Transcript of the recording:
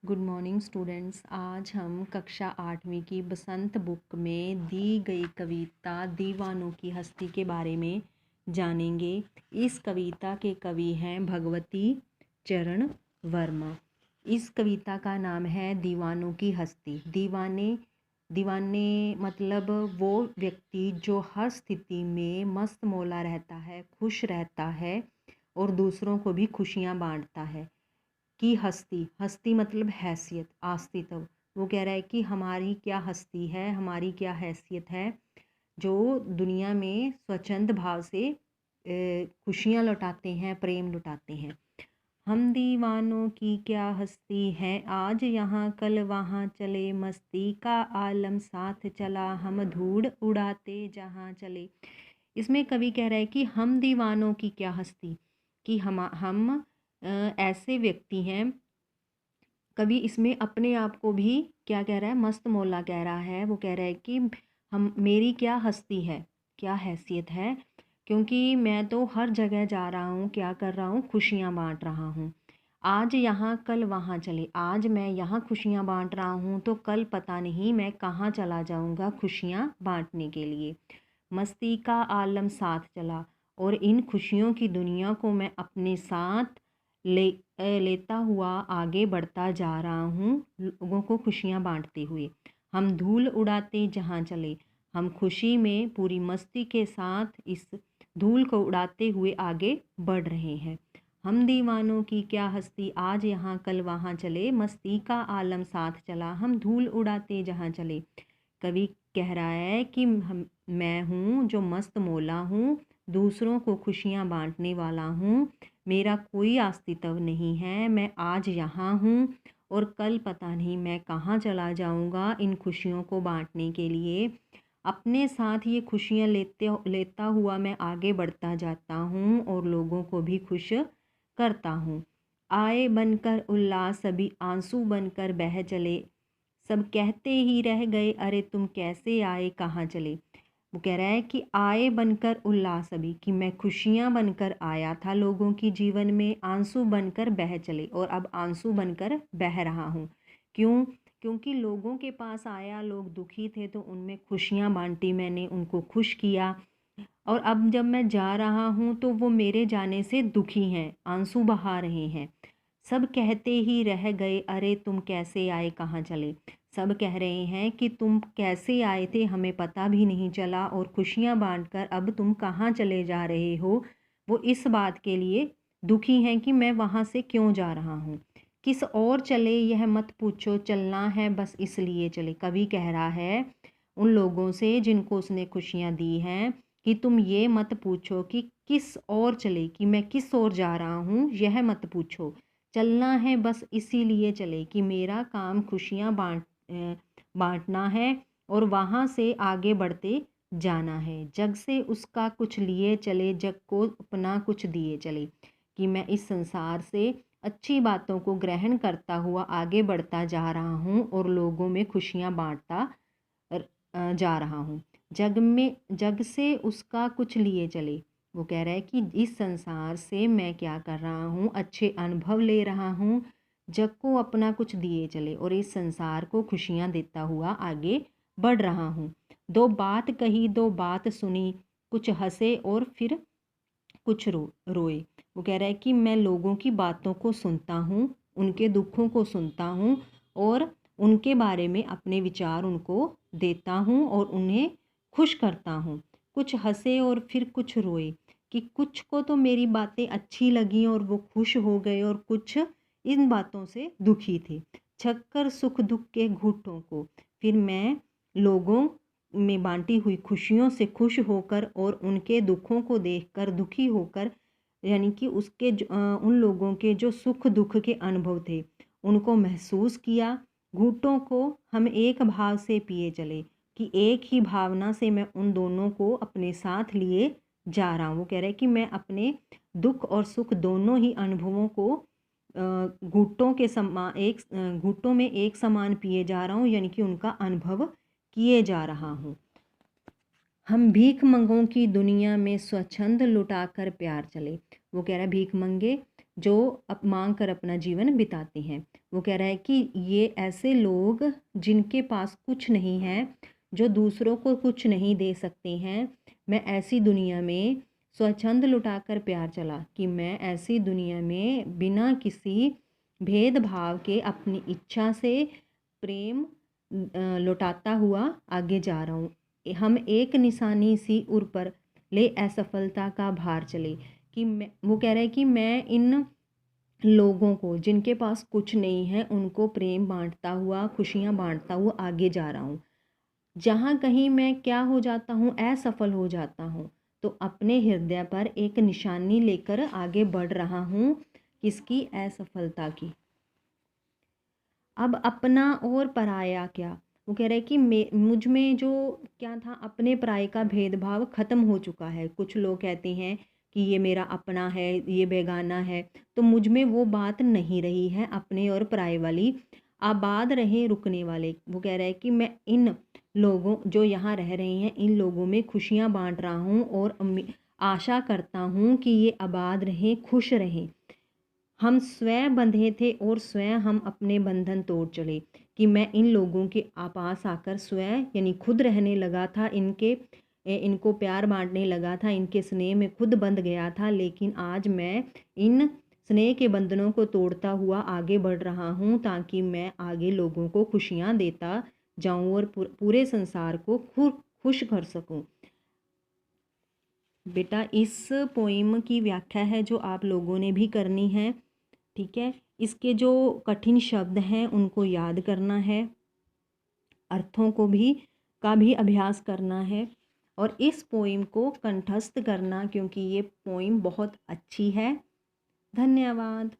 Good morning students. आज हम कक्षा 8वीं की बसंत बुक में दी गई कविता दीवानों की हस्ती के बारे में जानेंगे। इस कविता के कवि हैं भगवती चरण वर्मा। इस कविता का नाम है दीवानों की हस्ती। दीवाने दीवाने मतलब वो व्यक्ति जो हर स्थिति में मस्त मौला रहता है, खुश रहता है और दूसरों को भी खुशियाँ बांटता है। की हस्ती, हस्ती मतलब हैसियत, अस्तित्व। वो कह रहा है कि हमारी क्या हस्ती है, हमारी क्या हैसियत है, जो दुनिया में स्वच्छंद भाव से खुशियाँ लुटाते हैं, प्रेम लुटाते हैं। हम दीवानों की क्या हस्ती है, आज यहाँ कल वहाँ चले, मस्ती का आलम साथ चला, हम धूड़ उड़ाते जहाँ चले। इसमें कवि कह रहा है कि हम दीवानों की क्या हस्ती, कि हम ऐसे व्यक्ति हैं। कवि इसमें अपने आप को भी क्या कह रहा है, मस्त मौला कह रहा है। वो कह रहा है कि हम, मेरी क्या हस्ती है, क्या हैसियत है, क्योंकि मैं तो हर जगह जा रहा हूँ, क्या कर रहा हूँ, खुशियाँ बांट रहा हूँ। आज यहाँ कल वहाँ चले, आज मैं यहाँ खुशियाँ बांट रहा हूँ तो कल पता नहीं मैं कहाँ चला जाऊँगा खुशियाँ बांटने के लिए। मस्ती का आलम साथ चला, और इन खुशियों की दुनिया को मैं अपने साथ लेता हुआ आगे बढ़ता जा रहा हूँ, लोगों को खुशियाँ बांटते हुए। हम धूल उड़ाते जहाँ चले, हम खुशी में पूरी मस्ती के साथ इस धूल को उड़ाते हुए आगे बढ़ रहे हैं। हम दीवानों की क्या हस्ती, आज यहाँ कल वहाँ चले, मस्ती का आलम साथ चला, हम धूल उड़ाते जहाँ चले। कवि कह रहा है कि मैं हूँ जो मस्त मौला हूँ, दूसरों को खुशियाँ बांटने वाला हूँ, मेरा कोई अस्तित्व नहीं है, मैं आज यहाँ हूँ और कल पता नहीं मैं कहाँ चला जाऊँगा इन खुशियों को बांटने के लिए। अपने साथ ये खुशियाँ लेता हुआ मैं आगे बढ़ता जाता हूँ और लोगों को भी खुश करता हूँ। आए बनकर उल्लास, सभी आंसू बनकर बह चले, सब कहते ही रह गए, अरे तुम कैसे आए, कहाँ चले। वो कह रहा है कि आए बनकर उल्लास, अभी कि मैं खुशियाँ बनकर आया था लोगों की जीवन में, आंसू बनकर बह चले, और अब आंसू बनकर बह रहा हूँ। क्यों? क्योंकि लोगों के पास आया, लोग दुखी थे तो उनमें खुशियाँ बांटी मैंने, उनको खुश किया। और अब जब मैं जा रहा हूँ तो वो मेरे जाने से दुखी हैं, आंसू बहा रहे हैं। सब कहते ही रह गए, अरे तुम कैसे आए, कहाँ चले। सब कह रहे हैं कि तुम कैसे आए थे, हमें पता भी नहीं चला, और खुशियाँ बांटकर अब तुम कहाँ चले जा रहे हो। वो इस बात के लिए दुखी हैं कि मैं वहाँ से क्यों जा रहा हूँ। किस और चले यह मत पूछो, चलना है बस इसलिए चले। कवि कह रहा है उन लोगों से जिनको उसने खुशियाँ दी हैं कि तुम ये मत पूछो कि किस ओर चले, कि मैं किस ओर जा रहा हूँ, यह मत पूछो। चलना है बस इसीलिए चले कि मेरा काम खुशियाँ बांटना है और वहाँ से आगे बढ़ते जाना है। जग से उसका कुछ लिए चले, जग को अपना कुछ दिए चले, कि मैं इस संसार से अच्छी बातों को ग्रहण करता हुआ आगे बढ़ता जा रहा हूँ और लोगों में खुशियाँ बांटता जा रहा हूँ। जग से उसका कुछ लिए चले। वो कह रहा है कि इस संसार से मैं क्या कर रहा हूँ, अच्छे अनुभव ले रहा हूँ, जग को अपना कुछ दिए चले और इस संसार को खुशियाँ देता हुआ आगे बढ़ रहा हूँ। दो बात कही, दो बात सुनी, कुछ हंसे और फिर कुछ रोए। वो कह रहा है कि मैं लोगों की बातों को सुनता हूँ, उनके दुखों को सुनता हूँ और उनके बारे में अपने विचार उनको देता हूँ और उन्हें खुश करता हूँ। कुछ हंसे और फिर कुछ रोए, कि कुछ को तो मेरी बातें अच्छी लगी और वो खुश हो गए और कुछ इन बातों से दुखी थे। छक्कर सुख दुख के घूंटों को, फिर मैं लोगों में बांटी हुई खुशियों से खुश होकर और उनके दुखों को देखकर दुखी होकर, यानी कि उन लोगों के जो सुख दुख के अनुभव थे उनको महसूस किया। घूंटों को हम एक भाव से पिए चले, कि एक ही भावना से मैं उन दोनों को अपने साथ लिए जा रहा हूँ। वो कह रहे हैं कि मैं अपने दुख और सुख दोनों ही अनुभवों को घूंटों के समान, एक घूंटों में एक समान पिए जा रहा हूँ, यानी कि उनका अनुभव किए जा रहा हूँ। हम भीख मंगों की दुनिया में स्वच्छंद लुटाकर प्यार चले। वो कह रहा है भीख मंगे जो मांग कर अपना जीवन बिताते हैं। वो कह रहा है कि ये ऐसे लोग जिनके पास कुछ नहीं है, जो दूसरों को कुछ नहीं दे सकते हैं, मैं ऐसी दुनिया में स्वच्छंद लुटाकर प्यार चला, कि मैं ऐसी दुनिया में बिना किसी भेदभाव के अपनी इच्छा से प्रेम लौटाता हुआ आगे जा रहा हूँ। हम एक निशानी सी उर पर ले असफलता का भार चले, कि मैं, वो कह रहा है कि मैं इन लोगों को जिनके पास कुछ नहीं है उनको प्रेम बांटता हुआ, खुशियाँ बांटता हुआ आगे जा रहा हूँ। जहाँ कहीं मैं क्या हो जाता हूँ, असफल हो जाता हूँ, तो अपने हृदय पर एक निशानी लेकर आगे बढ़ रहा हूँ, किसकी? असफलता की। अब अपना और पराया क्या? वो कह रहा है कि मुझ में जो क्या था, अपने पराये का भेदभाव ख़त्म हो चुका है। कुछ लोग कहते हैं कि ये मेरा अपना है, ये बेगाना है, तो मुझ में वो बात नहीं रही है अपने और पराये वाली। आबाद रहे रुकने वाले। वो कह रहा है कि मैं इन लोगों जो यहाँ रह रहे हैं, इन लोगों में खुशियाँ बांट रहा हूँ और आशा करता हूँ कि ये आबाद रहें, खुश रहें। हम स्वयं बंधे थे और स्वयं हम अपने बंधन तोड़ चले, कि मैं इन लोगों के पास आकर स्वयं यानी खुद रहने लगा था, इनको प्यार बांटने लगा था, इनके स्नेह में खुद बंध गया था। लेकिन आज मैं इन स्नेह के बंधनों को तोड़ता हुआ आगे बढ़ रहा हूँ, ताकि मैं आगे लोगों को खुशियाँ देता जाऊँ और पूरे संसार को खुश कर सकूँ। बेटा इस पोइम की व्याख्या है जो आप लोगों ने भी करनी है, ठीक है। इसके जो कठिन शब्द हैं उनको याद करना है, अर्थों का भी अभ्यास करना है, और इस पोइम को कंठस्थ करना, क्योंकि ये पोइम बहुत अच्छी है। धन्यवाद।